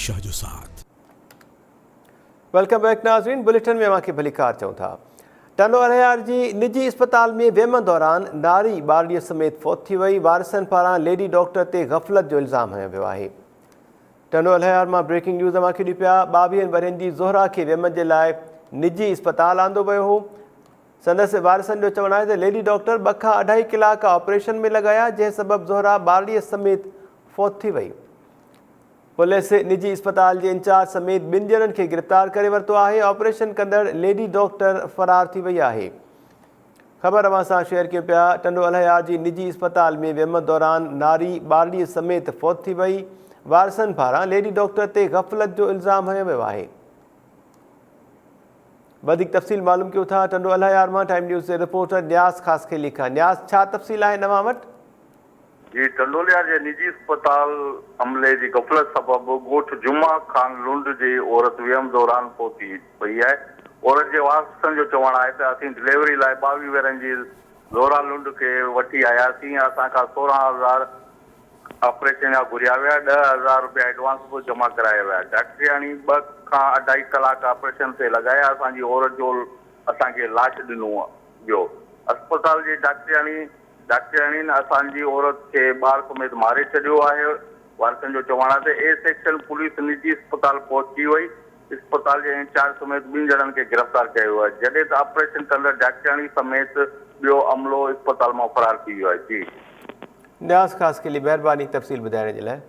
बादशाह जो साथ। वेलकम बैक नाज़रीन, बुलेटिन में अवांखे भली कार चऊं था। टंडो अलियार जी निजी अस्पताल में वेमन दौरान नारी ॿारड़ीअ समेत फौत थी वई। वारिसनि पारां लेडी डॉक्टर ते गफ़लत जो इल्ज़ाम हयो वियो आहे। टंडो अलियार मां ब्रेकिंग न्यूज़ अवांखे ॾियो पिया। 22 वरनि जी ज़ोहरा खे वेमन जे लाइ निजी अस्पताल आंदो वियो हो। संदसि वारिसनि जो चवणु आहे त लेडी डॉक्टर 2 खां 2.5 कलाक ऑपरेशन में लॻाया, जंहिं सबबि ज़ोहरा ॿारड़ीअ समेत फौत थी वई। पुलिस निजी अस्पताल के इंचार्ज समेत 2 ॼणनि खे गिरफ़्तार करे वरितो आहे। ऑपरेशन कंदड़ लेडी डॉक्टर फरार थी वई आहे। ख़बर अवां सां शेयर कयूं पिया। टंडो अलियार जी निजी अस्पताल में वेमन दौरान नारी ॿारड़ीअ समेत फौत थी वई। वारिसनि पारां लेडी डॉक्टर ते गफ़लत जो इल्ज़ाम हयो वियो आहे। वधिक तफ़सील मालूम कयूं था। टंडो अलियार मां टाइम न्यूज़ के रिपोर्टर न्याज़ ख़ास खे लिखा। न्याज़, छा तफ़सील आहे नवां वटि? जी, टंडोलिया के निजी अस्पताल हमले की गफ़लत सबब गोठ जुमा खान लुंड जी औरत वियम दौरान पहुती पई है। औरत के वारसनि जो चवणु आहे त असीं डिलीवरी लाइ 22 वरनि जी ज़ोहरा लुंड के वठी आयासीं। असां खां 16,000 ऑपरेशन जा घुरिया विया। 10,000 रुपया एडवांस भी जमा कराया विया। डॉक्टरियाणी 2 खां 2.5 कलाक ऑपरेशन ते लगाया। असांजी औरत जो असांखे लाश ॾिनो वियो। अस्पताल जी डॉक्टरियाणी ने असांजी औरत के ॿार समेत मारे छॾियो आहे। वारसनि जो चवणु आहे त ए सेक्शन पुलिस निजी अस्पताल पहुची वई। अस्पताल के इंचार्ज समेत 2 ॼणनि खे गिरफ़्तार किया वियो आहे, जॾहिं त ऑपरेशन कंदड़ डॉक्टरियाणी समेत ॿियो अमलो अस्पताल मां फरार थी वियो आहे। जी, न्याज़ ख़ास के लिए महिरबानी तफ़सील ॿुधाइण जे लाइ।